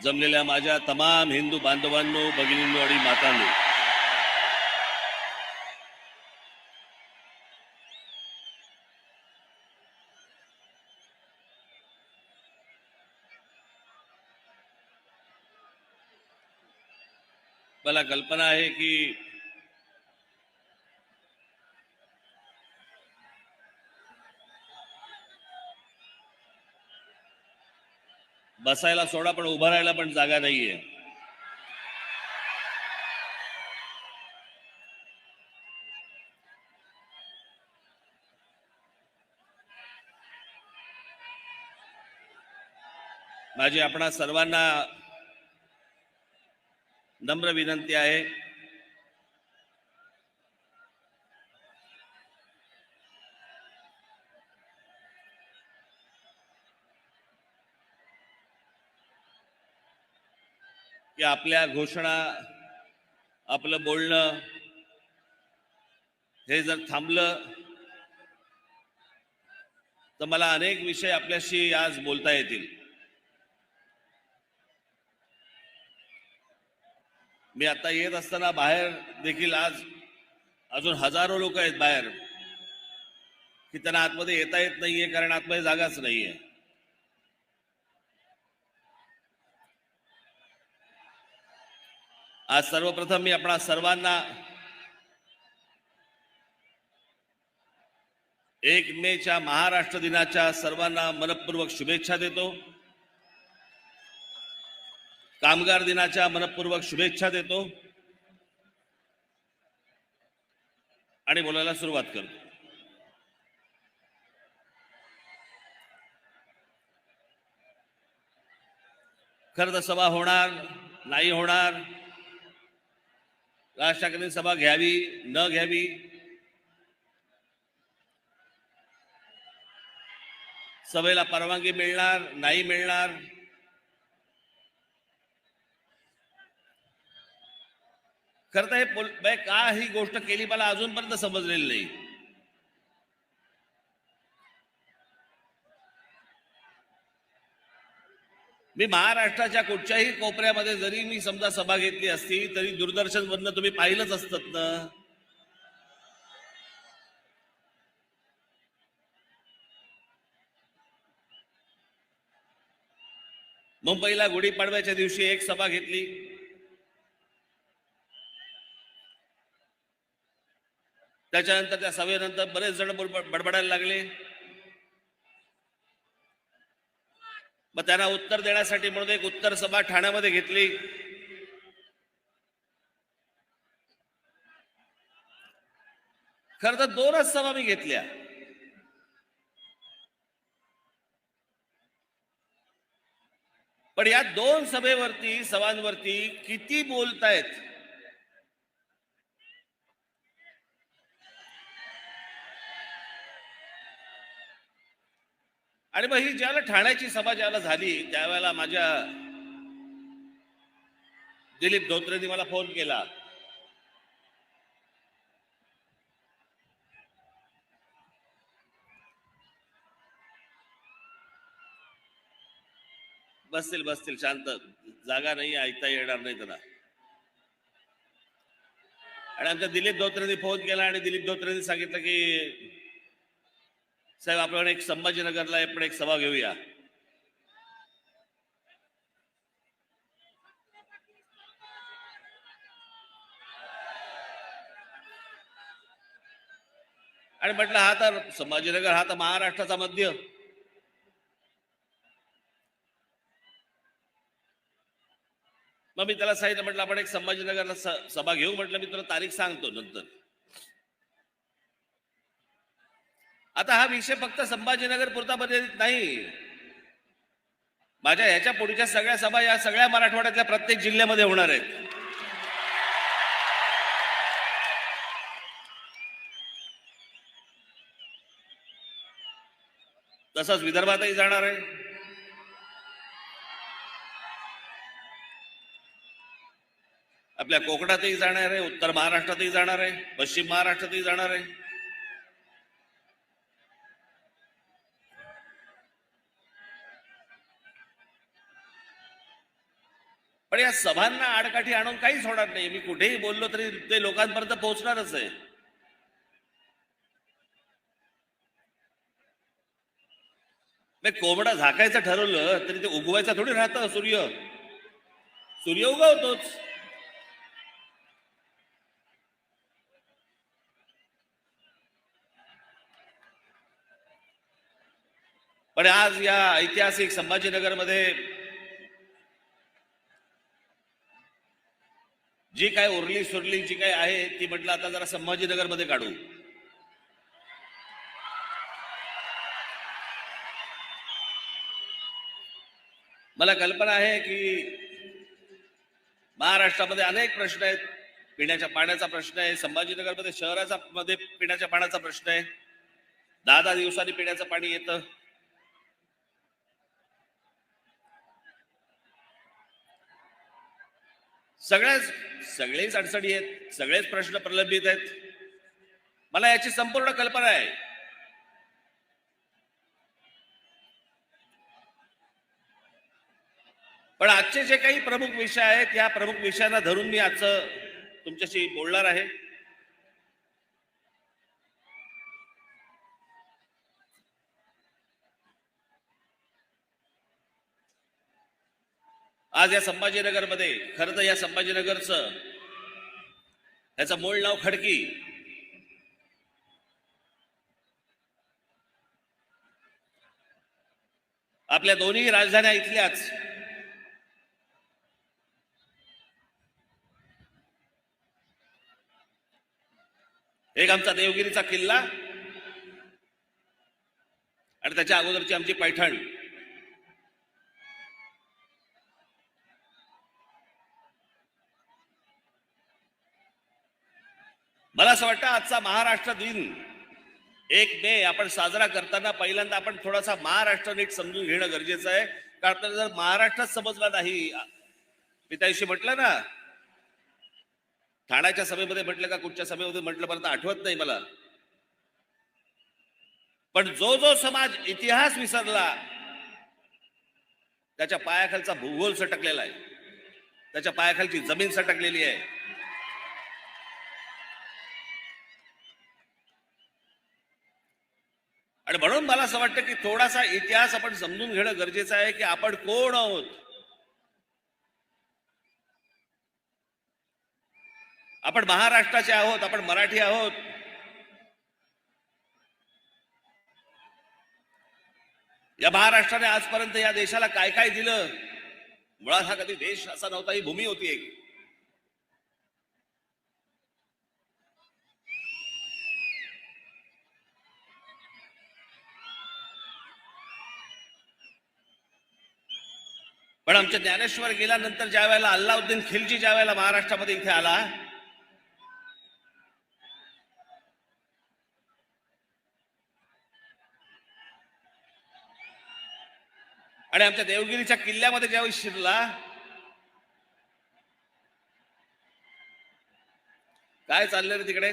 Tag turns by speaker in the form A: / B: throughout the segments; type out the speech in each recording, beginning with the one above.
A: जमलेल्या माझ्या तमाम हिंदू बांधवांनो, भगिनींनो आणि मातांनो, मला कल्पना आहे की बसायला सोडा, पण उभं राहायला पण जागा नाहीये. माझी आपणा सर्वांना नम्र विनंती आहे की आपल्या घोषणा, आपलं बोलणं हे जर थांबलं तर मला अनेक विषय आपल्याशी आज बोलता येतील. मी आता येत असताना बाहेर देखील आज अजून हजारो लोक आहेत बाहेर की त्यांना आतमध्ये येता येत नाहीये, कारण आतमध्ये जागाच नाहीये. आज सर्वप्रथम मी आपणा सर्वांना 1 मेच्या महाराष्ट्र दिनाच्या सर्वांना मनपूर्वक शुभेच्छा देतो. कामगार दिनाच्या मनपूर्वक शुभेच्छा देतो आणि बोलायला सुरुवात करतो. खरं तर सभा होणार नाही होणार, राज ठाकरेंनी सभा घ्यावी न घ्यावी, सभेला परवानगी मिळणार नाही मिळणार, खरं तर हे का ही गोष्ट केली मला अजूनपर्यंत समजलेली नाही. मी महाराष्ट्राच्या कुठच्याही कोपऱ्यामध्ये जरी मी समजा सभा घेतली असती तरी दूरदर्शनवरनं तुम्ही पाहिलंच असतात ना. मुंबईला गुढीपाडव्याच्या दिवशी एक सभा घेतली, त्याच्यानंतर त्या सभेनंतर बरेच जण बडबडायला लागले. मग त्यांना उत्तर देण्यासाठी म्हणून एक उत्तर सभा ठाण्यामध्ये घेतली. खरं तर 2च सभा मी घेतल्या. पण या 2 सभांवरती किती बोलतायत. आणि मग ही ज्याला ठाण्याची सभा ज्याला झाली त्यावेळेला माझ्या दिलीप धोत्रेंनी मला फोन केला. बसतील शांत, जागा नाही, ऐकता येणार नाही त्यांना. आणि आमच्या दिलीप धोत्रेंनी फोन केला आणि दिलीप धोत्रेंनी सांगितलं की साहेब आपण एक संभाजीनगरला आपण एक सभा घेऊया. आणि म्हटलं हा तर संभाजीनगर हा तर महाराष्ट्राचा मध्य, मग मी त्याला सांगितलं म्हटलं आपण एक संभाजीनगरला सभा घेऊ. म्हटलं मी तुला तारीख सांगतो नंतर. आता हा विषय फक्त संभाजीनगर पुरता मर्यादित नाही. माझ्या ह्याच्या पुढच्या सगळ्या सभा या सगळ्या मराठवाड्यातल्या प्रत्येक जिल्ह्यामध्ये होणार आहेत. तसंच विदर्भातही जाणार आहे. आपल्या कोकणातही जाणार आहे, उत्तर महाराष्ट्रातही जाणार आहे, पश्चिम महाराष्ट्रातही जाणार आहे. पण या सभांना आडकाठी आणून काहीच होणार नाही. मी कुठेही बोललो तरी ते लोकांपर्यंत पोहोचणारच आहे. कोंबडा झाकायचं ठरवलं तरी ते उगवायचं थोडी राहतं. सूर्य उगवतोच. पण आज या ऐतिहासिक संभाजीनगरमध्ये जी काय उरली सुरली जी काय आहे ती म्हटलं आता जरा संभाजीनगरमध्ये काढू. मला कल्पना आहे की महाराष्ट्रामध्ये अनेक प्रश्न आहेत. पिण्याच्या पाण्याचा प्रश्न आहे. संभाजीनगरमध्ये शहराचा मध्ये पिण्याच्या पाण्याचा प्रश्न आहे. 10 दिवसांनी पिण्याचं पाणी येतं. सगळेच अडचणी आहेत. सगळेच प्रश्न प्रलंबित आहेत. मला याची संपूर्ण कल्पना आहे. पण आजचे जे काही प्रमुख विषय आहेत या प्रमुख विषयांना धरून मी आजचं तुमच्याशी बोलणार आहे. आज या संभाजीनगरमध्ये खरं तर या संभाजीनगरचं याचं मूळ नाव खडकी. आपल्या दोन्ही राजधान्या इथल्याच. एक आमचा देवगिरीचा किल्ला आणि त्याच्या अगोदरची आमची पैठण. मला असं वाटतं आजचा महाराष्ट्र दिन 1 मे आपण साजरा करताना पहिल्यांदा आपण थोडासा महाराष्ट्र नीट समजून घेणं गरजेचं आहे. कारण जर महाराष्ट्रच समजला नाही, मी त्याविषयी म्हटलं ना, ठाण्याच्या सभेमध्ये म्हटलं का कुठच्या सभेमध्ये म्हटलं परत आठवत नाही मला. पण जो समाज इतिहास विसरला त्याच्या पायाखालचा भूगोल सटकलेला आहे. त्याच्या पायाखालची जमीन सटकलेली आहे. आणि म्हणून मला असं वाटतं की थोडासा इतिहास आपण समजून घेणं गरजेचं आहे की आपण कोण आहोत. आपण महाराष्ट्राचे आहोत. आपण मराठी आहोत. या महाराष्ट्राने आजपर्यंत या देशाला काय काय दिलं. मुळात हा कधी देश असा नव्हता. ही भूमी होती एक. पण आमच्या ज्ञानेश्वर गेल्यानंतर ज्या वेळेला अल्लाउद्दीन खिलजी ज्या वेळेला महाराष्ट्रामध्ये इथे आला, आणि आमच्या देवगिरीच्या किल्ल्यामध्ये ज्यावेळी शिरला, काय चाललंय रे तिकडे.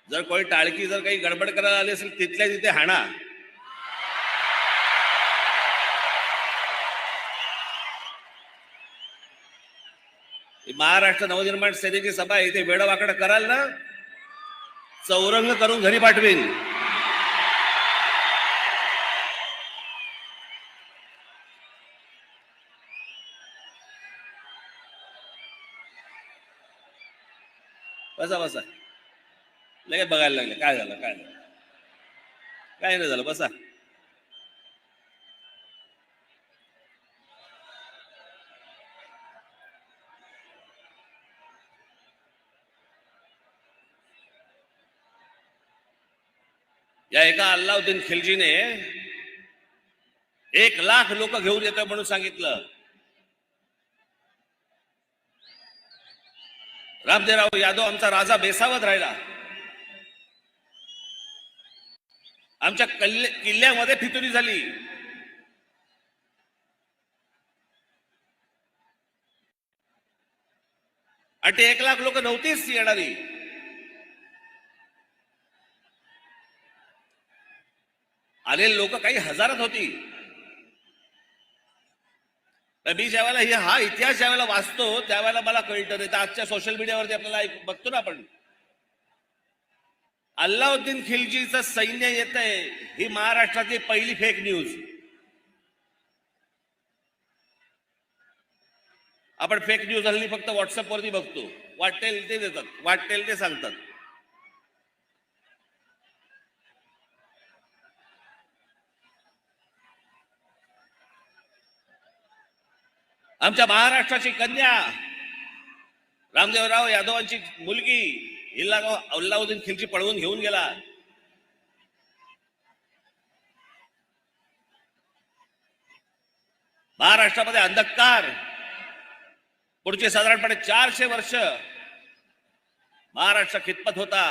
A: जर कोणी टाळकी जर काही गडबड करायला आली असेल तिथल्या तिथे हाणा. महाराष्ट्र नवनिर्माण सेनेची सभा इथे वेडवाकड कराल ना, चौरंग करून घरी पाठवेन. बसा बसा. लगेच बघायला लागले काय झालं काय झालं. काय नाही झालं. बसा. या एका अल्लाउद्दीन खिलजीने 1 लाख लोक घेऊन येतोय म्हणून सांगितलं. रामदेवराव यादव आमचा राजा बेसावत राहिला. आमच्या किल्ल्यामध्ये फितुरी झाली. आणि ते 1,00,000 लोक नव्हतीच येणारी. आलेले लोक काही हजारात होती. मी ज्यावेळेला हा इतिहास ज्यावेळेला वाचतो त्यावेळेला मला कळतं. नाही तर आजच्या सोशल मीडियावरती आपल्याला बघतो ना आपण, अल्लाउद्दीन खिलजीचं सैन्य येत आहे, ही महाराष्ट्रातली पहिली फेक न्यूज. आपण फेक न्यूज हल्ली फक्त व्हॉट्सअपवरती बघतो. वाटेल ते देतात, वाटेल ते सांगतात. आमच्या महाराष्ट्राची कन्या रामदेवराव यादवांची मुलगी हिला अल्लाउद्दीन खिलजी पळवून घेऊन गेला. महाराष्ट्रामध्ये अंधकार. पुढचे साधारणपणे 400 वर्ष महाराष्ट्र खितपत होता.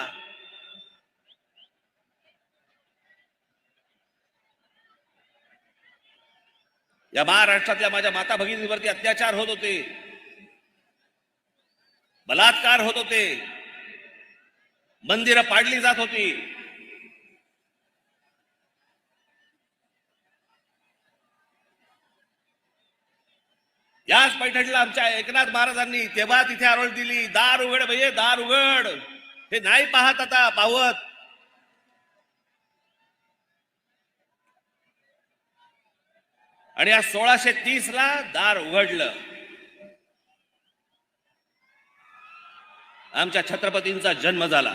A: या महाराष्ट्रातल्या माझ्या माता भगिनींवरती अत्याचार होत होते, बलात्कार होत होते, मंदिरं पाडली जात होती. याच पैठणीला आमच्या एकनाथ महाराजांनी तेव्हा तिथे आरोळ दिली, दार उघड भैये दार उघड. हे नाही पाहत आता पावत. आणि या 1630 ला दार उघडलं. आमच्या छत्रपतींचा जन्म झाला.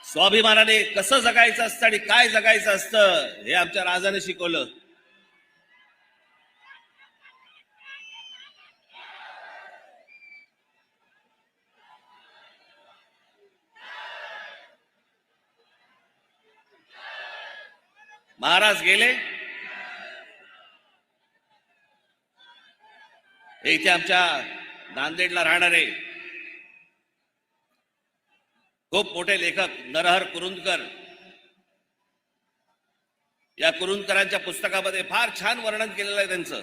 A: स्वाभिमानाने कसं जगायचं असतं आणि काय जगायचं असतं हे आमच्या राजाने शिकवलं. महाराज गेले. इथे आमच्या नांदेडला राहणारे खूप मोठे लेखक नरहर कुरुंदकर, या कुरुंदकरांच्या पुस्तकामध्ये फार छान वर्णन केलेलं आहे त्यांचं.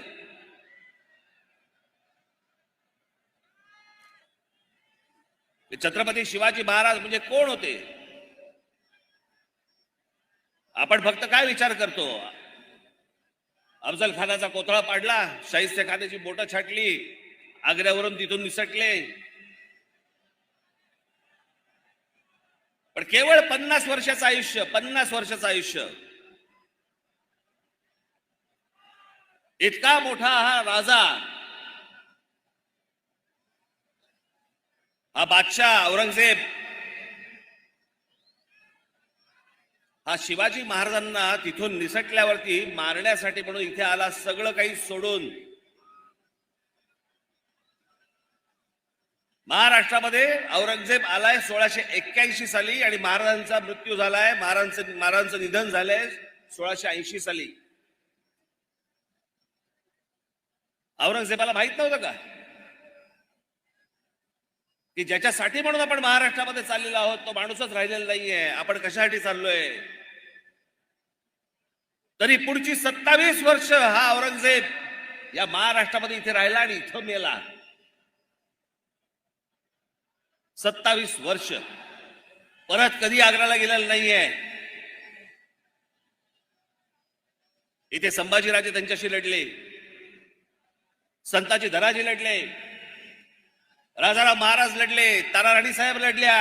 A: छत्रपती शिवाजी महाराज म्हणजे कोण होते. आपण फक्त काय विचार करतो, अफजल खानाचा कोथळा पाडला, शाहिस्ते खानाची बोटं छाटली, आग्र्यावरून तिथून निसटले. पण केवळ 50 वर्षाचं आयुष्य, 50 वर्षाचं आयुष्य. इतका मोठा हा राजा, हा बादशाह औरंगजेब, हा शिवाजी महाराजांना तिथून निसटल्यावरती मारण्यासाठी म्हणून इथे आला, सगळं काही सोडून. महाराष्ट्रामध्ये औरंगजेब आलाय 1681 साली आणि महाराजांचा मृत्यू झालाय, महाराजांचं निधन झालंय 1680 साली. औरंगजेबाला माहित नव्हतं का की ज्याच्यासाठी म्हणून आपण महाराष्ट्रामध्ये चाललेलो आहोत तो माणूसच राहिलेला नाहीये. आपण कशासाठी चाललोय. तरी पुढची 27 वर्ष हा औरंगजेब या महाराष्ट्रामध्ये इथे राहिला आणि इथं मेला. 27 वर्ष परत कधी आग्र्याला गेलेला नाहीये. इथे संभाजीराजे त्यांच्याशी लढले, संताजी धनाजी लढले, राजाराम महाराज लढले, ताराराणी साहेब लढल्या.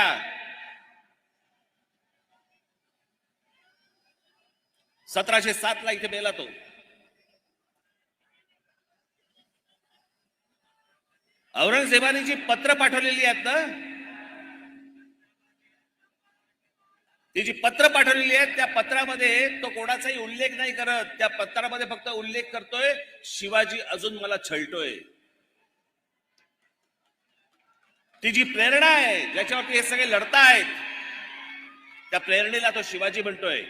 A: (1707 ला इथे मेला तो. औरंगजेबाने जी पत्र पाठवलेली आहेत ना, ती जी पत्र पाठवलेली आहेत त्या पत्रामध्ये तो कोणाचाही उल्लेख नाही करत. त्या पत्रामध्ये फक्त उल्लेख करतोय शिवाजी अजून मला छळतोय. ती जी प्रेरणा आहे ज्याच्यावरती हे सगळे लढतायत त्या प्रेरणेला तो शिवाजी म्हणतोय.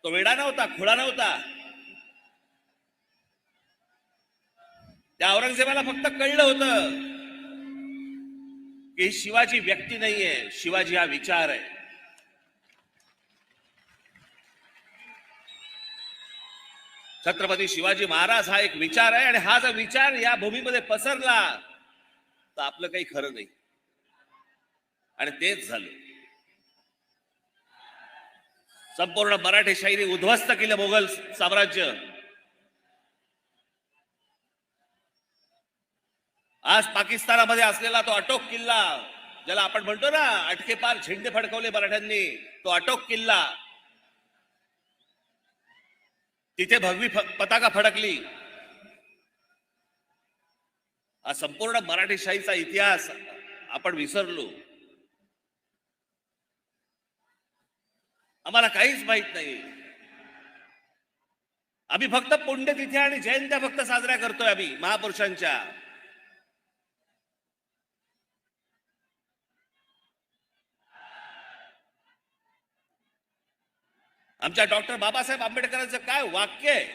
A: तो वेडा नव्हता, खुळा नव्हता. त्या औरंगजेबाला फक्त कळलं होतं की शिवाजी व्यक्ती नाहीये, शिवाजी हा विचार आहे. छत्रपती शिवाजी महाराज हा एक विचार आहे आणि हा जर विचार या भूमीमध्ये पसरला तर आपलं काही खरं नाही. आणि तेच झालं. संपूर्ण मराठेशाहीने उद्ध्वस्त केलं मोगल साम्राज्य. आज पाकिस्तानामध्ये असलेला तो अटोक किल्ला, ज्याला आपण म्हणतो ना अटके पार झेंडे फडकवले मराठ्यांनी, तो अटोक किल्ला, तिथे भगवी पताका फडकली. हा संपूर्ण मराठेशाहीचा इतिहास आपण विसरलो. आम्हाला काहीच माहित नाही. आम्ही फक्त पुण्यतिथी आणि जयंत्या फक्त साजऱ्या करतोय आम्ही महापुरुषांच्या. आमच्या डॉक्टर बाबासाहेब आंबेडकरांचं काय वाक्य आहे.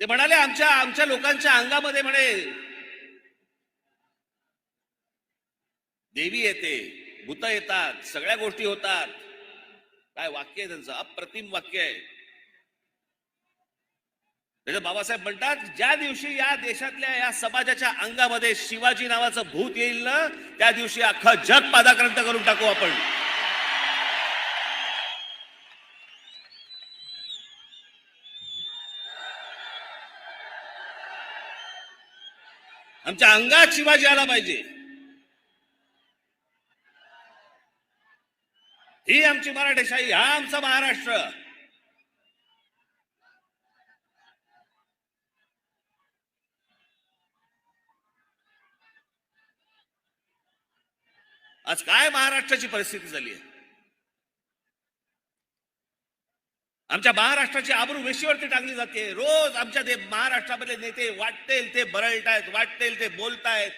A: ते म्हणाले आमच्या लोकांच्या अंगामध्ये म्हणे देवी येते, भूत येतात, सगळ्या गोष्टी होतात. काय वाक्य आहे त्यांचं, अप्रतिम वाक्य आहे. त्याचे बाबासाहेब म्हणतात ज्या दिवशी या देशातल्या या समाजाच्या अंगामध्ये शिवाजी नावाचं भूत येईल ना, त्या दिवशी अख्खं जग पादाक्रांत करून टाकू आपण. आमच्या अंगात शिवाजी आला पाहिजे. ही आमची मराठेशाही, हा आमचा महाराष्ट्र. आज काय महाराष्ट्राची परिस्थिती झाली आहे. आमच्या महाराष्ट्राची आबरू वेशीवरती टाकली जाते. रोज आमच्या महाराष्ट्रामधले नेते वाटतेल ते बरळतायत, वाटतेल ते बोलतायत.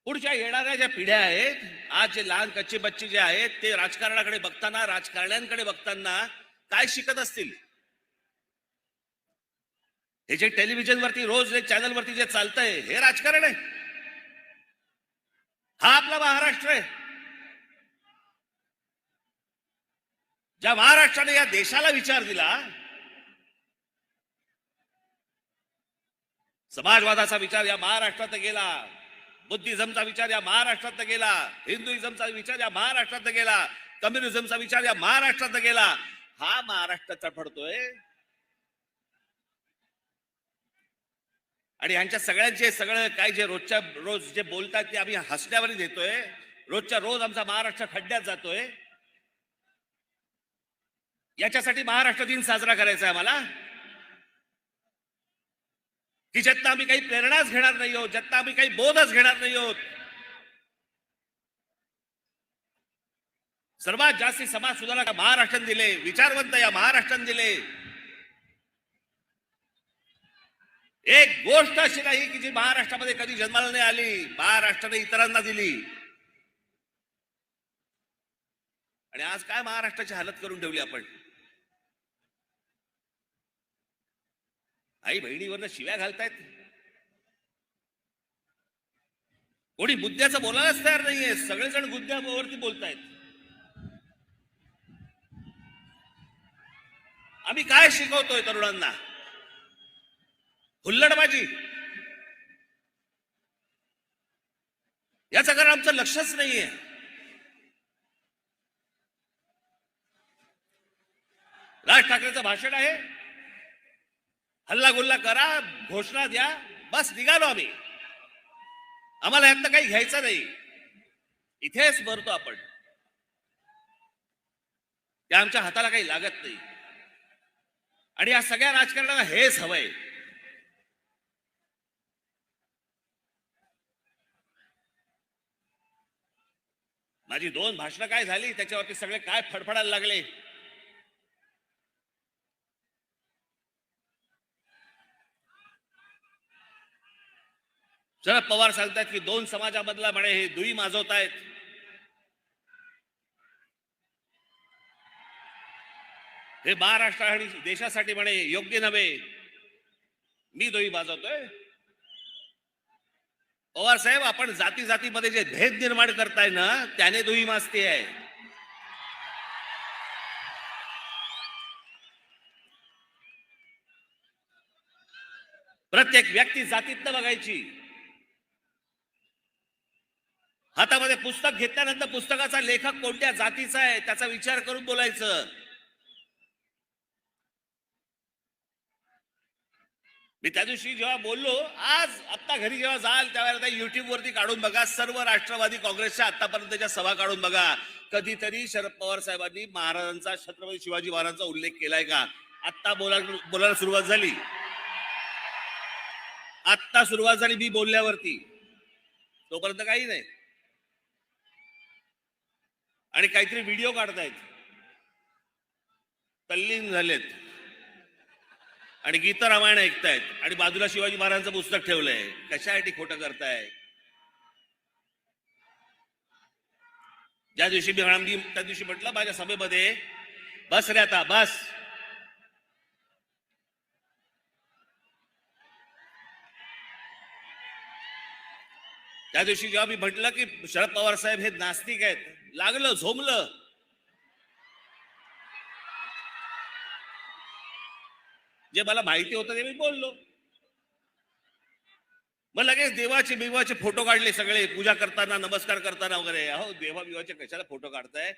A: पुढच्या येणाऱ्या ज्या पिढ्या आहेत, आज जे लहान कच्चे बच्चे जे आहेत, ते राजकारणाकडे बघताना, राजकारण्यांकडे बघताना काय शिकत असतील. हे जे टेलिव्हिजनवरती रोज एक चॅनलवरती जे चालतंय, हे राजकारण आहे. हा आपला महाराष्ट्र आहे. ज्या महाराष्ट्राने या देशाला विचार दिला, समाजवादाचा विचार या महाराष्ट्रात गेला, बुद्धिझमचा विचार या महाराष्ट्रात गेला, हिंदुइझमचा विचार या महाराष्ट्रात गेला, कम्युनिझमचा विचार या महाराष्ट्रात गेला. हा महाराष्ट्र चढपडतोय. आणि ह्यांच्या सगळ्यांचे सगळं काय जे रोजच्या रोज जे बोलतात ते आम्ही हसण्यावर देतोय. रोजच्या रोज आमचा महाराष्ट्र खड्ड्यात जातोय. याच्यासाठी महाराष्ट्र दिन साजरा करायचा आहे आम्हाला, की ज्यातनं आम्ही काही प्रेरणाच घेणार नाही आहोत, ज्यातनं आम्ही काही बोधच घेणार नाही आहोत. सर्वात जास्ती समाज सुधारणा महाराष्ट्राने दिले, विचारवंत या महाराष्ट्राने दिले. एक गोष्ट अशी नाही की जी महाराष्ट्रामध्ये कधी जन्माला नाही आली, महाराष्ट्राने इतरांना दिली. आणि आज काय महाराष्ट्राची हालत करून ठेवली आपण. आई बहिणीवरनं शिव्या घालतायत. कोणी मुद्द्याचं बोलायलाच तयार नाहीये. सगळेजण मुद्द्यावरती बोलतायत. आम्ही काय शिकवतोय तरुणांना? हुल्लडबाजी. याचं कारण आमचं लक्षच नाहीये. राज ठाकरेंचं भाषण आहे, हल्ला गुल्ला करा, घोषणा द्या, बस निघालो आम्ही. आम्हाला यातनं काही घ्यायचं नाही. इथेच मरतो आपण. त्या आमच्या हाताला काही लागत नाही. आणि या सगळ्या राजकारणाला हेच हवंय. माझी 2 भाषणं काय झाली, त्याच्यावरती सगळे काय फडफडायला लागले. शरद पवार सांगतात की दोन समाजामधला म्हणे हे दुई माजवतायत. हे महाराष्ट्र आणि देशासाठी म्हणे योग्य नव्हे. मी दुई माजवतोय. पवार साहेब, आपण जाती जातीमध्ये जे भेद निर्माण करताय ना, त्याने दुई माजती आहे. प्रत्येक व्यक्ती जातीतनं बघायची. हातामध्ये पुस्तक घेतल्यानंतर पुस्तकाचा लेखक कोणत्या जातीचा आहे त्याचा विचार करून बोलायचं. मी त्या दिवशी जेव्हा बोललो, आज आता घरी जेव्हा जाल त्यावेळेला युट्यूब वरती काढून बघा, सर्व राष्ट्रवादी काँग्रेसच्या आतापर्यंतच्या सभा काढून बघा. कधीतरी शरद पवार साहेबांनी महाराजांचा, छत्रपती शिवाजी महाराजांचा उल्लेख केलाय का? आत्ता बोलायला सुरुवात झाली. आत्ता सुरुवात झाली मी बोलल्यावरती. तोपर्यंत काही नाही. आणि काहीतरी व्हिडिओ काढतायत, तल्लीन झालेत आणि गीत रामायण ऐकतायत आणि बाजूला शिवाजी महाराजांचं पुस्तक ठेवलंय. कशासाठी खोटं करताय? ज्या दिवशी मी त्या दिवशी म्हटलं माझ्या सभेमध्ये, बस रे आता बस. त्या दिवशी जेव्हा मी म्हटलं की शरद पवार साहेब हे नास्तिक आहेत, लागलं झोमलं. जे मला माहिती होतं ते मी बोललो. मग लगेच देवाचे फोटो काढले सगळे, पूजा करताना, नमस्कार करताना वगैरे. अहो, देवाचे कशाला फोटो काढताय?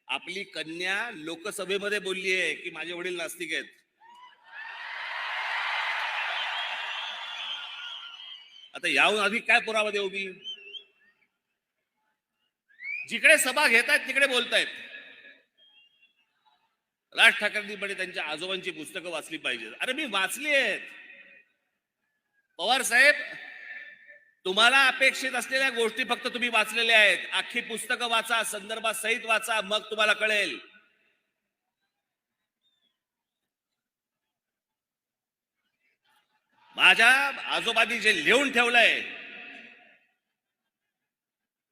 A: आपली कन्या लोकसभेमध्ये बोलली आहे की माझे वडील नास्तिक आहेत. आता याहून अधिक काय पुरावा देऊ मी? जिकडे सभा घेत आहेत तिकडे बोलतायत. राज ठाकरेंनी म्हणे त्यांच्या आजोबांची पुस्तकं वाचली पाहिजेत. अरे मी वाचली आहेत. पवार साहेब, तुम्हाला अपेक्षित असलेल्या गोष्टी फक्त तुम्ही वाचलेल्या आहेत. अख्खी पुस्तकं वाचा, संदर्भात सहित वाचा, मग तुम्हाला कळेल. माझ्या आजोबांनी जे लिहून ठेवलंय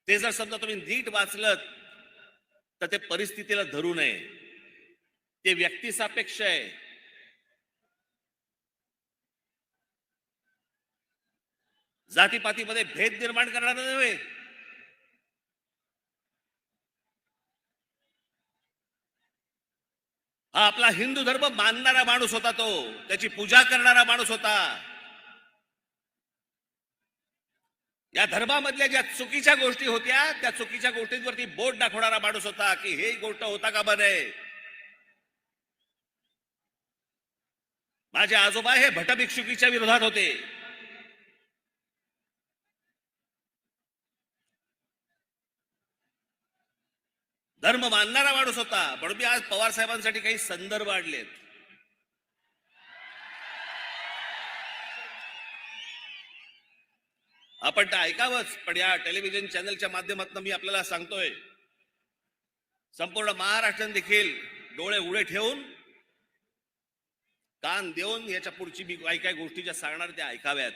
A: ते जर समजा तुम्ही नीट वाचलं तर ते परिस्थितीला धरू नये. ते व्यक्तिसापेक्ष आहे. जातीपातीमध्ये भेद निर्माण करणार नव्हे. हा आपला हिंदू धर्म मानणारा माणूस होता, तो त्याची पूजा करणारा माणूस होता. या धर्मामधल्या ज्या चुकीच्या गोष्टी होत्या त्या चुकीच्या गोष्टींवरती बोट दाखवणारा माणूस होता की हे गोष्ट होता का बने. माझे आजोबा हे भटभिक्षुकीच्या विरोधात होते. धर्म मानणारा माणूस होता. म्हणून मी आज पवार साहेबांसाठी काही संदर्भ आणलेत. आपण तर ऐकावंच, पण या टेलिव्हिजन चॅनलच्या माध्यमातून मी आपल्याला सांगतोय, संपूर्ण महाराष्ट्रात देखील डोळे उडे ठेवून, कान देऊन याच्या पुढची मी काही काही गोष्टी ज्या सांगणार त्या ऐकाव्यात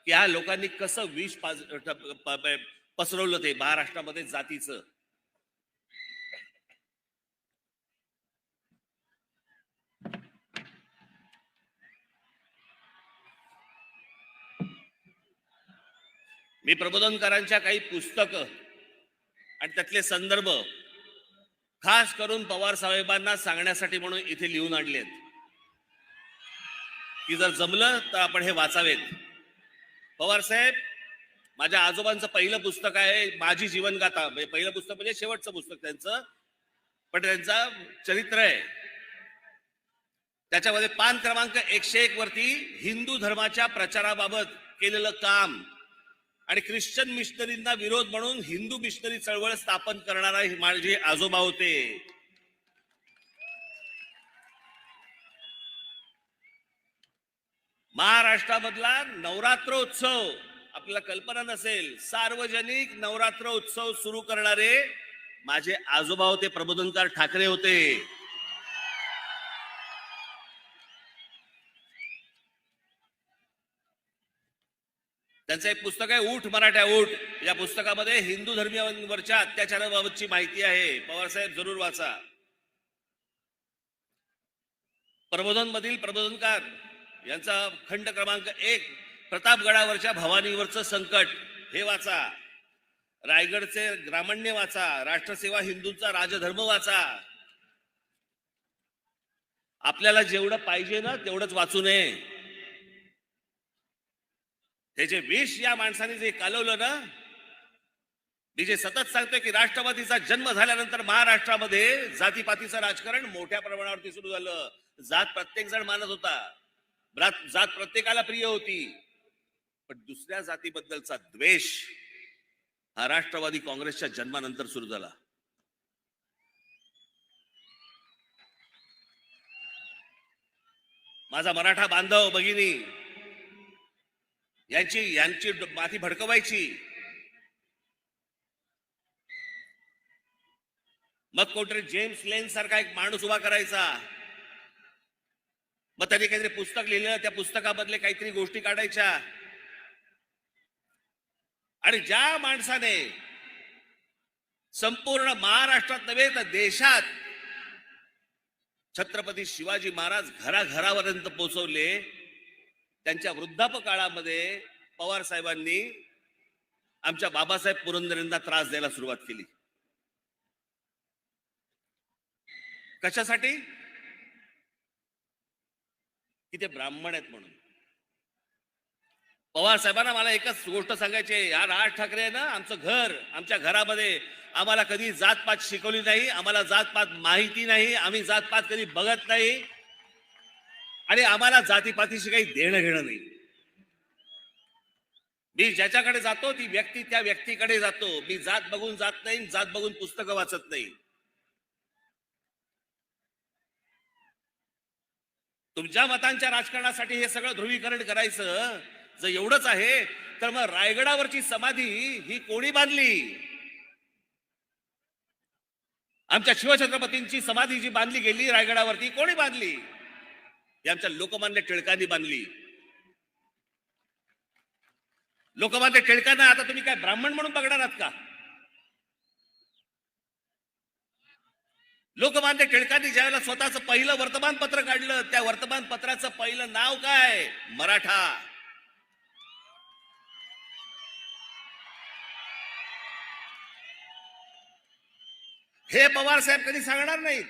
A: की ह्या लोकांनी कसं विष पसरवलं ते महाराष्ट्रामध्ये जातीचं. मी प्रबोधनकारांच्या काही पुस्तकं आणि त्यातले संदर्भ खास करून पवार साहेबांना सांगण्यासाठी म्हणून इथे लिहून आणलेत की जर जमलं तर आपण हे वाचावेत. पवार साहेब, माझ्या आजोबांचं पहिलं पुस्तक आहे माझी जीवनगाथा. पहिलं पुस्तक म्हणजे शेवटचं पुस्तक त्यांचं, पण त्यांचं चरित्र आहे. त्याच्यामध्ये पान क्रमांक 101 वरती हिंदू धर्माच्या प्रचाराबाबत केलेलं काम आणि ख्रिश्चन मिशनरींना विरोध म्हणून हिंदू मिशनरी चळवळ स्थापन करणारा माझे आजोबा होते. महाराष्ट्रामधला नवरात्रोत्सव आपल्याला कल्पना नसेल, सार्वजनिक नवरात्र उत्सव सुरू करणारे माझे आजोबा होते, प्रबोधनकार ठाकरे होते. त्यांचं एक पुस्तक आहे ऊठ मराठ्या ऊठ. या पुस्तकामध्ये हिंदू धर्मीयांवरच्या अत्याचाराबाबतची माहिती आहे. पवारसाहेब जरूर वाचा. प्रबोधन मधील प्रबोधनकार यांचा खंड क्रमांक 1 प्रतापगडावरच्या भवानीवरचं संकट हे वाचा. रायगडचे ग्रामण्य वाचा. राष्ट्रसेवा हिंदूंचा राजधर्म वाचा. आपल्याला जेवढं पाहिजे ना तेवढंच वाचू नये. हे जे विष या माणसाने जे कालवलं ना, मी जे सतत सांगतोय की राष्ट्रवादीचा जन्म झाल्यानंतर महाराष्ट्रामध्ये जातीपातीचं राजकारण मोठ्या प्रमाणावरती सुरू झालं. जात प्रत्येक जण मानत होता, जात प्रत्येकाला प्रिय होती, पण दुसऱ्या जातीबद्दलचा द्वेष हा राष्ट्रवादी काँग्रेसच्या जन्मानंतर सुरू झाला. माझा मराठा बांधव भगिनी यांची माती भडकवायची. मग कोणतरी जेम्स लेन सारखा एक माणूस उभा करायचा. मग त्यांनी काहीतरी पुस्तक लिहिलं, त्या पुस्तकामधले काहीतरी गोष्टी काढायच्या. आणि ज्या माणसाने संपूर्ण महाराष्ट्रात नव्हे तर देशात छत्रपती शिवाजी महाराज घराघरापर्यंत पोहोचवले, त्यांच्या वृद्धापकाळामध्ये पवार साहेबांनी आमच्या बाबासाहेब पुरंदरेंना त्रास द्यायला सुरुवात केली. कशासाठी? की ते ब्राह्मण आहेत म्हणून. पवार साहेबांना मला एकच गोष्ट सांगायची आहे, या राज ठाकरे ना आमचं घर, आमच्या घरामध्ये आम्हाला कधी जातपात शिकवली नाही, आम्हाला जातपात माहिती नाही, आम्ही जातपात कधी बघत नाही आणि आम्हाला जातीपातीशी काही देणं घेणं नाही. मी ज्याच्याकडे जातो ती व्यक्ती त्या व्यक्तीकडे जातो. मी जात बघून जात नाही, जात बघून पुस्तकं वाचत नाही. तुमच्या मतांच्या राजकारणासाठी हे सगळं ध्रुवीकरण करायचं जर एवढंच आहे तर मग रायगडावरची समाधी ही कोणी बांधली? आमच्या शिवछत्रपतींची समाधी जी बांधली गेली रायगडावरती कोणी बांधली? आमच्या लोकमान्य टिळकांनी बांधली. लोकमान्य टिळकांना आता तुम्ही काय ब्राह्मण म्हणून बघणार आहात का? लोकमान्य टिळकांनी ज्यावेळेला स्वतःचं पहिलं वर्तमानपत्र काढलं, त्या वर्तमानपत्राचं पहिलं नाव काय? मराठा. हे पवार साहेब कधी सांगणार नाहीत.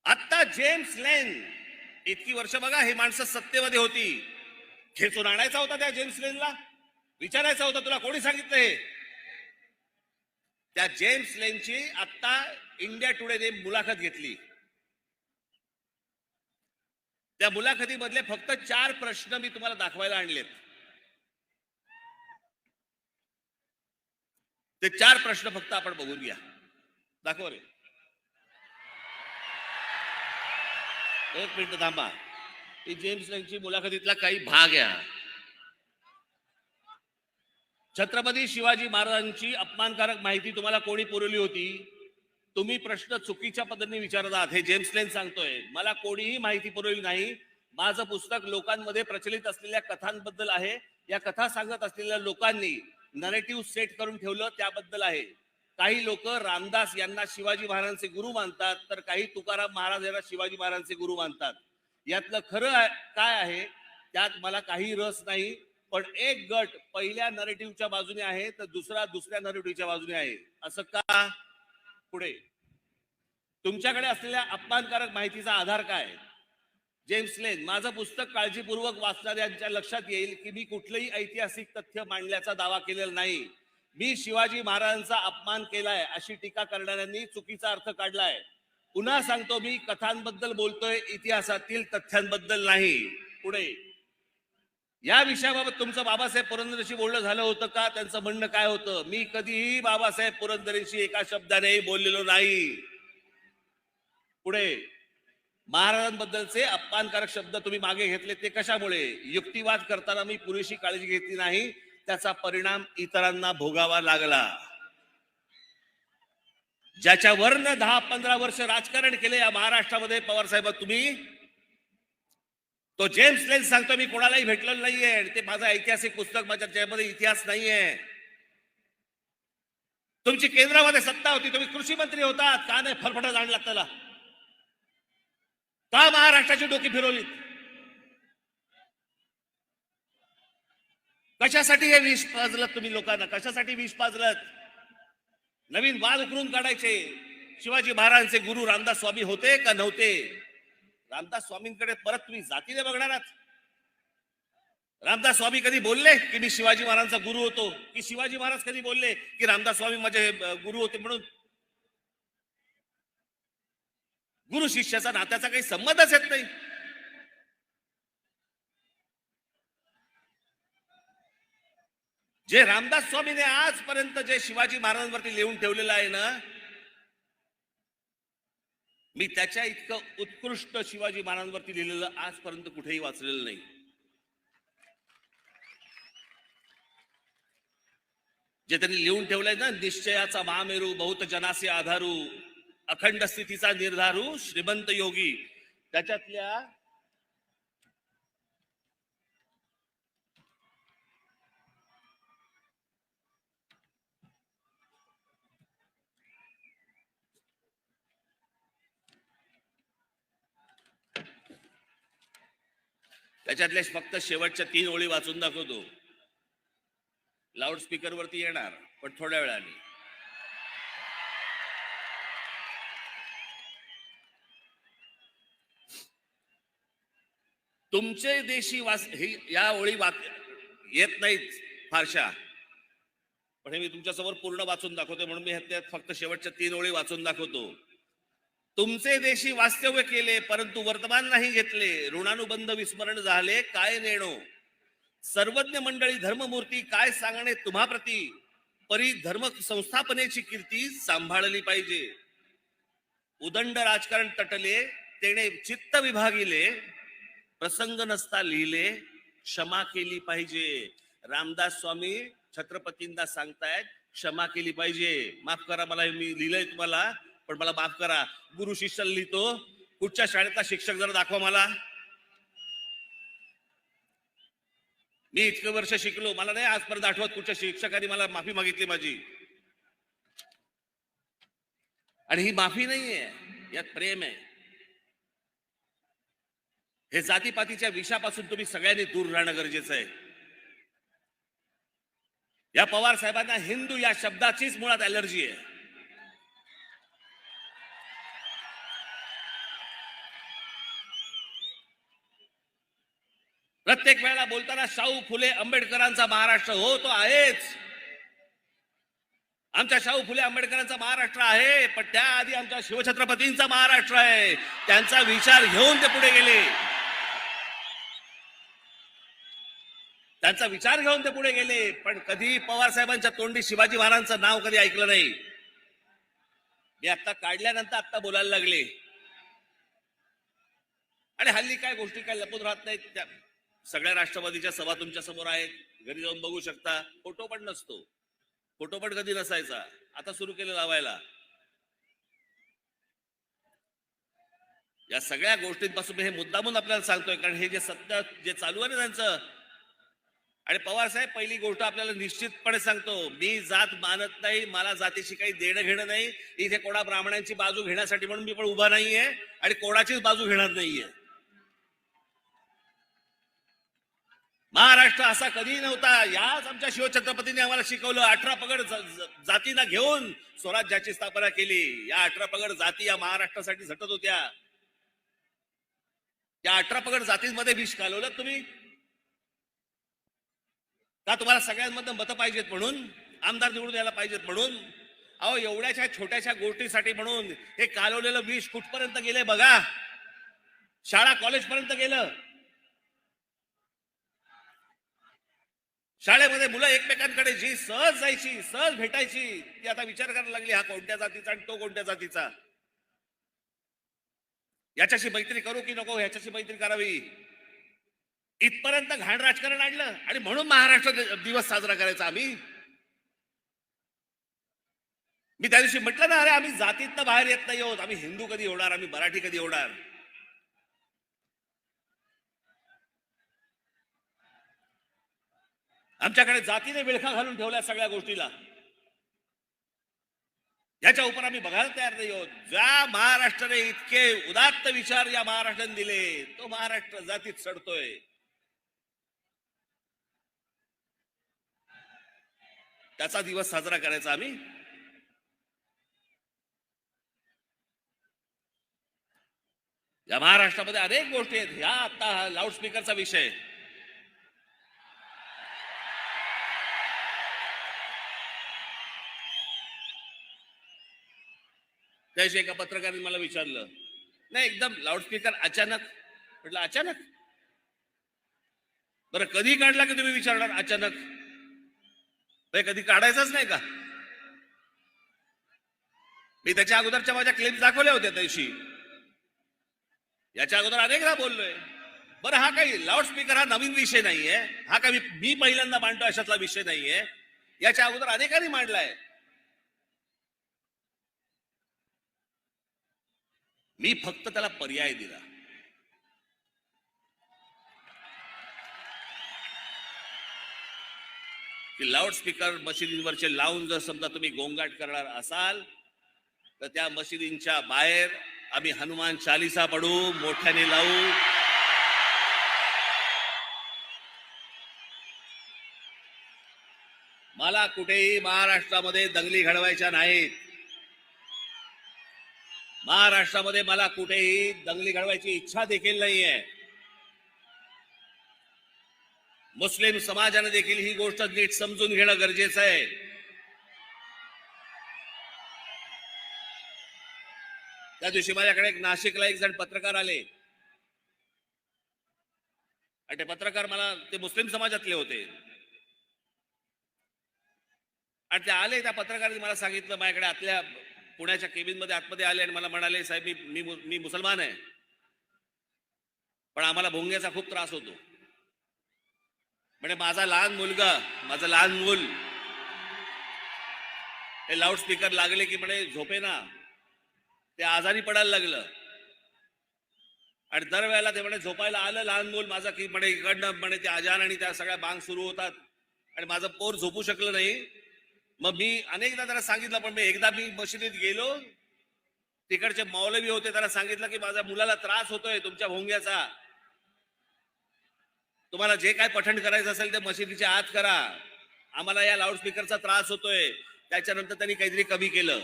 A: आता जेम्स लेन इतकी वर्ष बघा हे माणसं सत्तेमध्ये होती, खेचून आणायचा होता त्या जेम्स लेनला, विचारायचा होता तुला कोणी सांगितलं हे? त्या जेम्स लेनची आता इंडिया टुडेने मुलाखत घेतली. त्या मुलाखतीमधले फक्त 4 प्रश्न मी तुम्हाला दाखवायला आणलेत. ते 4 प्रश्न फक्त आपण बघून घ्या. दाखव रे. एक मिनिट थांबा. ही जेम्स लेनची मुलाखतीतला काही भाग आहे. छत्रपती शिवाजी महाराजांची अपमानकारक माहिती तुम्हाला कोणी पुरवली होती? तुम्ही प्रश्न चुकीच्या पद्धतीने विचारत आहात. हे जेम्स लेन सांगतोय, मला कोणीही माहिती पुरवली नाही. माझं पुस्तक लोकांमध्ये प्रचलित असलेल्या कथांबद्दल आहे. या कथा सांगत असलेल्या लोकांनी नरेटिव्ह सेट करून ठेवलं त्याबद्दल आहे. काही लोक रामदास यांना शिवाजी महाराजांचे गुरु मानतात, तर काही तुकाराम महाराज यांना शिवाजी महाराजांचे गुरु मानतात. यातलं खरं काय आहे त्यात मला काही रस नाही. पण एक गट पहिल्या नरेटिव्हच्या बाजूने आहे तर दुसरा दुसऱ्या नरेटिव्हच्या बाजूने आहे. असं का? पुढे तुमच्याकडे असलेल्या अपमानकारक माहितीचा आधार काय? जेम्स लेन, माझं पुस्तक काळजीपूर्वक वाचणाऱ्यांच्या लक्षात येईल की मी कुठलंही ऐतिहासिक तथ्य मांडल्याचा दावा केलेला नाही. मी शिवाजी महाराजांचा अपमान केलाय अशी टीका करणाऱ्यांनी चुकीचा अर्थ काढलाय. पुन्हा सांगतो, मी कथांबद्दल बोलतोय, इतिहासातील तथ्यांबद्दल नाही. पुढे या विषयाबाबत तुमचं बाबासाहेब पुरंदरेंशी बोलणं झालं होतं का? त्यांचं म्हणणं काय होतं? मी कधीही बाबासाहेब पुरंदरेंशी एका शब्दानेही बोललेलो नाही. पुढे महाराजांबद्दलचे अपमानकारक शब्द तुम्ही मागे घेतले ते कशामुळे? युक्तिवाद करताना मी पुरेशी काळजी घेतली नाही, त्याचा परिणाम इतरांना भोगावा लागला. ज्याच्यावरनं 10-15 वर्ष राजकारण केले या महाराष्ट्रामध्ये पवार साहेब तुम्ही, तो जेम्स लेन सांगतो मी कोणालाही भेटलेलं नाहीये आणि ते माझं ऐतिहासिक पुस्तक, माझ्या ज्यामध्ये इतिहास नाहीये. तुमची केंद्रामध्ये सत्ता होती, तुम्ही कृषी मंत्री होतात, का नाही फरफटत आणला त्याला? का महाराष्ट्राची डोकी फिरवली? कशासाठी हे विष पाजलत तुम्ही लोकांना? कशासाठी विष पाजलत? नवीन वाद उकरून काढायचे. शिवाजी महाराजांचे गुरु रामदास स्वामी होते का नव्हते? रामदास स्वामींकडे परत तुम्ही जातीने बघणार आहात? रामदास स्वामी कधी बोलले की मी शिवाजी महाराजांचा गुरु होतो? की शिवाजी महाराज कधी बोलले की रामदास स्वामी माझे गुरु होते म्हणून? गुरु शिष्याचा नात्याचा काही संबंधच येत नाही. जे रामदास स्वामीने आजपर्यंत जे शिवाजी महाराजांवरती लिहून ठेवलेलं आहे ना, मी त्याच्या इतकं उत्कृष्ट शिवाजी महाराजांवरती लिहिलेलं आजपर्यंत कुठेही वाचलेलं नाही. जे त्यांनी लिहून ठेवलंय ना, निश्चयाचा महामेरू, बहुत जनासे आधारू, अखंड स्थितीचा निर्धारू, श्रीमंत योगी, त्याच्यातल्या फक्त शेवटच्या 3 ओळी वाचून दाखवतो. लाऊडस्पीकर वरती येणार पण थोड्या वेळाने. तुमचे देशी या ओळी येत नाहीत फारशा, पण हे मी तुमच्यासमोर पूर्ण वाचून दाखवतो, म्हणून मी त्यात फक्त शेवटच्या 3 ओळी वाचून दाखवतो. तुमचे देशी वास्तव्य केले परंतु वर्तमान नाही घेतले, ऋणानुबंध विस्मरण झाले काय नेणो, सर्वज्ञ मंडळी धर्ममूर्ती काय सांगणे तुम्हा प्रती, परी धर्म संस्थापनेची कीर्ती सांभाळली पाहिजे. उदंड राजकारण तटले तेने चित्त विभागिले, प्रसंग नसता लिहिले क्षमा केली पाहिजे. रामदास स्वामी छत्रपतींना सांगतायत क्षमा केली पाहिजे. माफ करा, मला मी लिहिलंय तुम्हाला, पण मला माफ करा. गुरु शिष्याला लिहितो, कुठच्या शाळेतला शिक्षक जरा दाखवा मला. मी इतकं वर्ष शिकलो, मला नाही आजपर्यंत आठवत कुठच्या शिक्षकांनी मला माफी मागितली माझी. आणि ही माफी नाहीये, यात प्रेम आहे. हे जातीपातीच्या विषापासून तुम्ही सगळ्यांनी दूर राहणं गरजेचं आहे. या पवार साहेबांना हिंदू या शब्दाचीच मुळात ॲलर्जी आहे. प्रत्येक वेळेला बोलताना शाहू फुले आंबेडकरांचा महाराष्ट्र, हो तो आहेच, आमच्या शाहू फुले आंबेडकरांचा महाराष्ट्र आहे, पण त्याआधी आमच्या शिवछत्रपतींचा महाराष्ट्र आहे. त्यांचा विचार घेऊन ते पुढे गेले, त्यांचा विचार घेऊन ते पुढे गेले. पण कधी पवार साहेबांच्या तोंडी शिवाजी महाराजांचं नाव कधी ऐकलं नाही. मी आता काढल्यानंतर आता बोलायला लागले. आणि हल्ली काय गोष्टी काय लपून राहत नाहीत. त्या सगळ्या राष्ट्रवादीच्या सभा तुमच्या समोर आहेत, घरी जाऊन बघू शकता. फोटो पण नसतो, फोटो पण कधी नसायचा, आता सुरू केलं लावायला. या सगळ्या गोष्टींपासून मी हे मुद्दामून आपल्याला सांगतोय, कारण हे जे सत्य जे चालू आहे ना त्यांचं. आणि पवार साहेब, पहिली गोष्ट आपल्याला निश्चितपणे सांगतो, मी जात मानत नाही, मला जातीशी काही देणं घेणं नाही. इथे कोणा ब्राह्मणांची बाजू घेण्यासाठी म्हणून मी पण उभा नाहीये आणि कोणाचीच बाजू घेणार नाहीये. महाराष्ट्र असा कधी नव्हता. याच आमच्या शिवछत्रपतींनी आम्हाला शिकवलं. 18 पगड जातींना घेऊन स्वराज्याची स्थापना केली. या 18 पगड जाती या महाराष्ट्रासाठी झटत होत्या. या 18 पगड जातींमध्ये विष घालवलं तुम्ही का? तुम्हाला सगळ्यांमधनं मतं पाहिजेत म्हणून, आमदार निवडून यायला पाहिजेत म्हणून? अहो, एवढ्याशा छोट्याशा गोष्टीसाठी म्हणून हे कालवलेलं विष कुठपर्यंत गेले बघा. शाळा कॉलेज पर्यंत गेलं. शाळेमध्ये मुलं एकमेकांकडे जी सहज जायची, सहज भेटायची, ती आता विचार करायला लागली, हा कोणत्या जातीचा आणि तो कोणत्या जातीचा, याच्याशी मैत्री करू की नको, ह्याच्याशी मैत्री करावी, इथपर्यंत घाण राजकारण आणलं. आणि म्हणून महाराष्ट्र दिवस साजरा करायचा आम्ही. मी त्या दिवशी म्हटलं ना, अरे आम्ही जातीतनं बाहेर येत नाही आहोत. आम्ही हिंदू कधी होणार, आम्ही मराठी कधी होणार. आमच्याकडे जातीने विळखा घालून ठेवल्या सगळ्या गोष्टीला. याच्या उपर आम्ही बघायला तयार नाही आहोत. ज्या महाराष्ट्राने इतके उदात्त विचार या महाराष्ट्राने दिले, तो महाराष्ट्र जातीत सडतोय. त्याचा दिवस साजरा करायचा आम्ही. या महाराष्ट्रामध्ये अनेक गोष्टी आहेत. ह्या आता लाऊडस्पीकरचा विषय, त्याशी एका पत्रकाराने मला विचारलं, नाही एकदम लाऊडस्पीकर अचानक. म्हटलं अचानक? बरं कधी काढला की तुम्ही विचारणार अचानक? कधी काढायचाच नाही का? मी त्याच्या अगोदरच्या माझ्या क्लिप्स दाखवल्या होत्या त्याशी. याच्या अगोदर अनेकदा बोललोय. बरं हा काही लाऊडस्पीकर हा नवीन विषय नाहीये. हा काही मी पहिल्यांदा मांडतो अशातला विषय नाहीये. याच्या अगोदर अनेकांनी मांडलाय. मी फक्त त्याला पर्याय दिला. की लाऊडस्पीकर मशिदींवरचे लावून जर समजा तुम्ही गोंगाट करणार असाल तर त्या मशिदींच्या बाहेर आम्ही हनुमान चालीसा पढू, मोठ्याने लावू. मला कुठेही महाराष्ट्रामध्ये दंगली घडवायच्या नाहीत. महाराष्ट्रामध्ये मला कुठेही दंगली घडवायची इच्छा देखील नाहीये. मुस्लिम समाजाने देखील ही गोष्ट नीट समजून घेणं गरजेचं आहे. त्या दिवशी माझ्याकडे नाशिकला एक जण पत्रकार आले आणि ते पत्रकार मला ते मुस्लिम समाजातले होते आणि ते आले. त्या पत्रकाराने मला सांगितलं, माझ्याकडे आतल्या पुण्याच्या केबिन मध्ये आतमध्ये आले आणि मला म्हणाले, साहेब मी मुसलमान आहे पण आम्हाला भोंग्याचा खूप त्रास होतो. म्हणजे माझं लहान मूल हे लाऊडस्पीकर लागले की म्हणे झोपेना ते आजारी पडायला लागलं आणि दरवेळेला ते म्हणे झोपायला आलं लहान मूल माझं की म्हणे इकडनं म्हणे ते अजान आणि त्या सगळ्या बांग सुरू होतात आणि माझं पोर झोपू शकलं नाही. मग मी अनेकदा त्याला सांगितलं, पण एकदा मी मशिदीत गेलो, तिकडचे मौलवी होते, त्याला सांगितलं की माझ्या मुलाला त्रास होतोय तुमच्या भोंग्याचा, तुम्हाला जे काय पठण करायचं असेल ते मशिदीच्या आत करा, आम्हाला या लाऊडस्पीकरचा त्रास होतोय. त्याच्यानंतर त्यांनी काहीतरी कमी केलं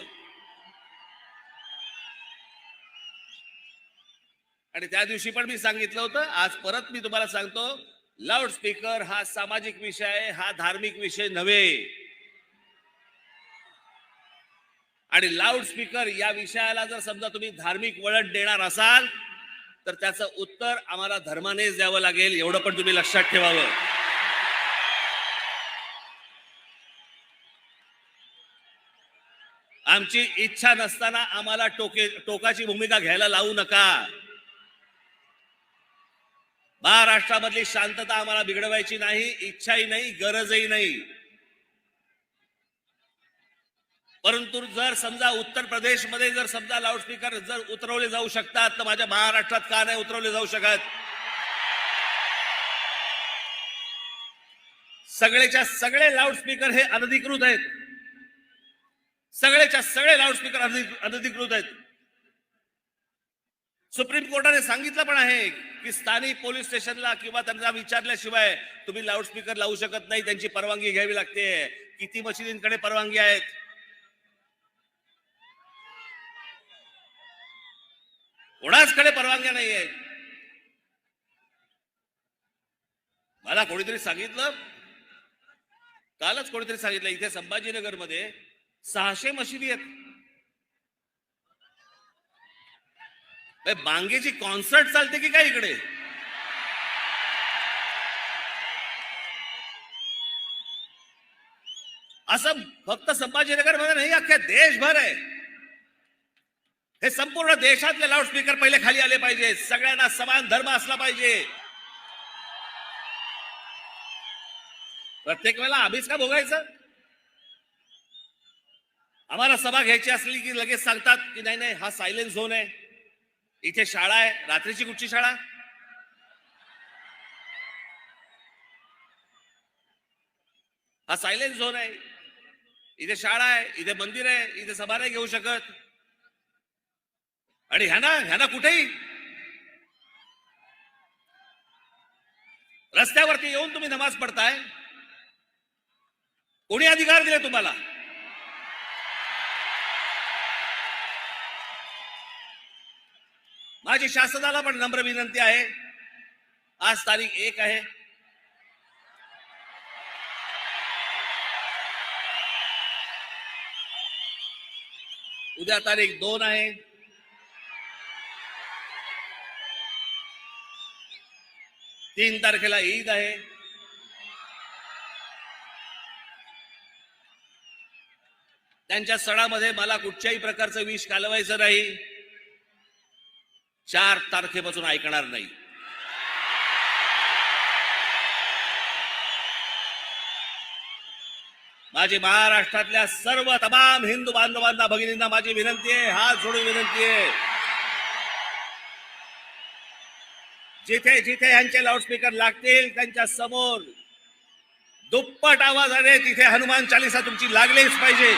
A: आणि त्या दिवशी पण मी सांगितलं होतं, आज परत मी तुम्हाला सांगतो, लाऊडस्पीकर हा सामाजिक विषय आहे, हा धार्मिक विषय नव्हे. आणि लाऊडस्पीकर या विषयाला जर समजा तुम्ही धार्मिक वळण देणार असाल तर त्याचं उत्तर आम्हाला धर्मानेच द्यावं लागेल, एवढं पण तुम्ही लक्षात ठेवावं. आमची इच्छा नसताना आम्हाला टोकाची भूमिका घ्यायला लावू नका. महाराष्ट्रामधली शांतता आम्हाला बिघडवायची नाही, इच्छाही नाही, गरजही नाही. परंतु जर समजा उत्तर प्रदेशमध्ये जर समजा लाऊडस्पीकर जर उतरवले जाऊ शकतात तर माझ्या महाराष्ट्रात का नाही उतरवले जाऊ शकत? सगळेच्या सगळे लाऊडस्पीकर हे अनधिकृत आहेत. सगळेच्या सगळे लाऊडस्पीकर अनधिकृत आहेत. सुप्रीम कोर्टाने सांगितलं पण आहे की स्थानिक पोलीस स्टेशनला किंवा त्यांना विचारल्याशिवाय तुम्ही लाऊडस्पीकर लावू शकत नाही, त्यांची परवानगी घ्यावी लागते. किती मशिदींकडे परवानगी आहेत? कोणाचकडे परवानग्या नाही आहेत. मला कोणीतरी सांगितलं, कालच कोणीतरी सांगितलं, इथे संभाजीनगर मध्ये 600 मशिदी आहेत. बांगेची कॉन्सर्ट चालते की काय इकडे? असं फक्त संभाजीनगर मध्ये नाही, अख्ख्या देशभर आहे. हे संपूर्ण देशातले लाऊडस्पीकर पहिले खाली आले पाहिजे. सगळ्यांना समान धर्म असला पाहिजे. प्रत्येक वेळेला आम्हीच का भोगायचं? आम्हाला सभा घ्यायची असली की लगेच सांगतात की नाही नाही हा सायलेन्स झोन आहे, इथे शाळा आहे. रात्रीची कुठची शाळा? हा सायलेन्स झोन आहे. इथे शाळा आहे, इथे मंदिर आहे, इथे सभा नाही घेऊ शकत. आणि ह्याना कुठेही रस्त्यावरती येऊन तुम्ही नमाज पडताय. कोणी अधिकार दिले तुम्हाला? माझी शासनाला पण नम्र विनंती आहे. आज तारीख 1 आहे. उद्या तारीख 2 आहे. तीन तारखेला ईद आहे. त्यांच्या सणामध्ये मला कुठच्याही प्रकारचं विष घालवायचं नाही. 4 तारखेपासून ऐकणार नाही. माझी महाराष्ट्रातल्या सर्व तमाम हिंदू बांधवांना, भगिनींना माझी विनंती आहे, हात जोडून विनंती आहे, जिथे जिथे यांचे लाऊडस्पीकर लागतील त्यांच्या समोर दुप्पट आवाजाने तिथे हनुमान चालीसा तुमची लागलीच पाहिजे.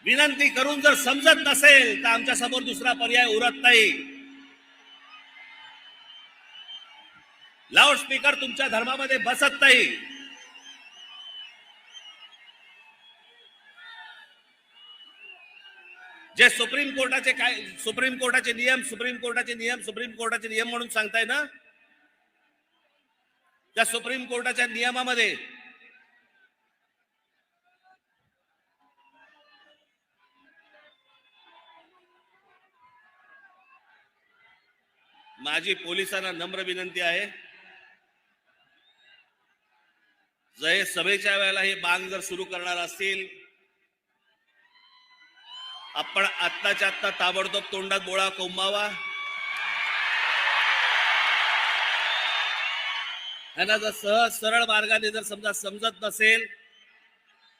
A: विनंती करून जर समजत नसेल तर आमच्या समोर दुसरा पर्याय उरत नाही. लाऊडस्पीकर तुमच्या धर्मामध्ये बसत नाही. जे सुप्रीम कोर्टाचे नियम म्हणून सांगताय ना, त्या सुप्रीम कोर्टाच्या नियमामध्ये माझी पोलिसांना नम्र विनंती आहे, जर सभेच्या वेळेला हे बांग जर सुरू करणार असतील, आपण आत्ताच्या आत्ता ताबडतोब तोंडात बोळा कोंबावा. त्यांना जर सहज सरळ मार्गाने जर समजा समजत नसेल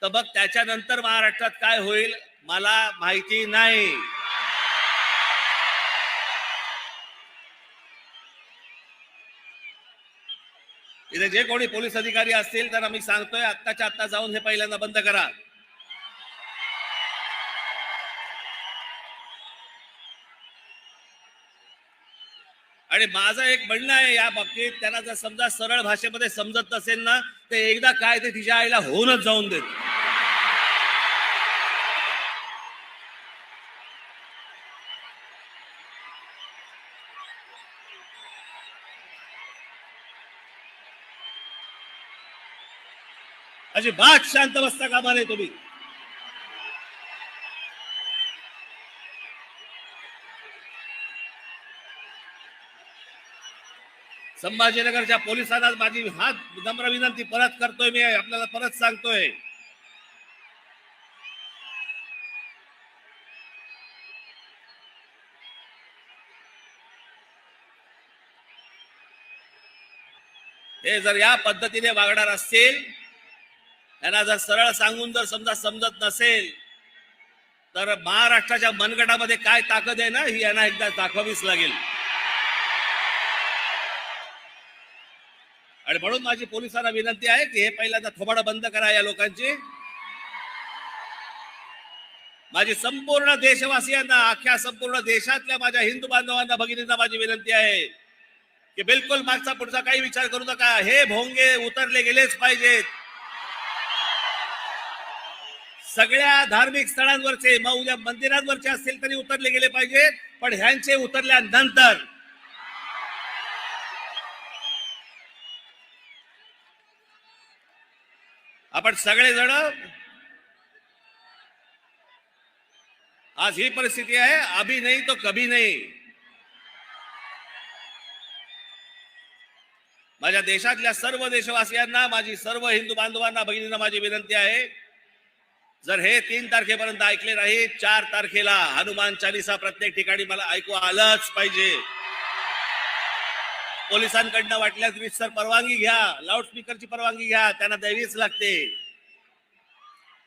A: तर मग त्याच्यानंतर महाराष्ट्रात काय होईल मला माहिती नाही. इथे जे कोणी पोलीस अधिकारी असतील त्यांना मी सांगतोय, आत्ताच्या आत्ता जाऊन हे पहिल्यांदा बंद करा. आणि माझं एक म्हणणं आहे या बाबतीत, त्यांना जर समजा सरळ भाषेमध्ये समजत नसेल ना, ते एकदा काय ते तिच्या आईला होऊनच जाऊन देत. अजिबात शांत बसता कामा नये तुम्ही. संभाजीनगरच्या पोलिसांना माझी हात नम्र विनंती परत करतोय, मी आपल्याला परत सांगतोय, हे जर या पद्धतीने वागणार असतील, त्यांना जर सरळ सांगून जर समजा समजत नसेल तर महाराष्ट्राच्या मनगटामध्ये काय ताकद आहे ना, ही यांना एकदा दाखवावीच लागेल. आणि म्हणून माझी पोलिसांना विनंती आहे की हे पहिल्यांदा थोबाडं बंद करा या लोकांची. माझी संपूर्ण देशवासियांना, अख्ख्या संपूर्ण देशातल्या माझ्या हिंदू बांधवांना, भगिनींना माझी विनंती आहे की बिलकुल मागचा पुढचा काही विचार करू नका. हे भोंगे उतरले गेलेच पाहिजेत. सगळ्या धार्मिक स्थळांवरचे, मग उद्या मंदिरांवरचे असतील तरी उतरले गेले पाहिजेत, पण ह्यांचे उतरल्यानंतर आपण सगळेजण, आज ही परिस्थिती आहे, अभी नहीं तो कभी नहीं. माझ्या देशातल्या सर्व देशवासियांना, माझी सर्व हिंदू बांधवांना, भगिनींना माझी विनंती आहे, जर हे 3 तारखेपर्यंत ऐकले नाही, 4 तारखेला हनुमान चालीसा प्रत्येक ठिकाणी मला ऐकू आलंच पाहिजे. पोलिसांकडनं वाटल्यास रितसर परवानगी घ्या, लाऊडस्पीकरची परवानगी घ्या, त्यांना द्यावीच लागते.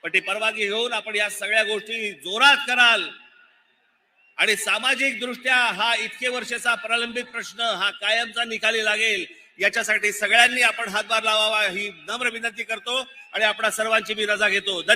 A: पण ती परवानगी घेऊन आपण या सगळ्या गोष्टी जोरात कराल आणि सामाजिक दृष्ट्या हा इतके वर्षाचा प्रलंबित प्रश्न हा कायमचा निकाली लागेल याच्यासाठी सगळ्यांनी आपण हातभार लावावा ही नम्र विनंती करतो आणि आपणा सर्वांची मी रजा घेतो. धन्यवाद.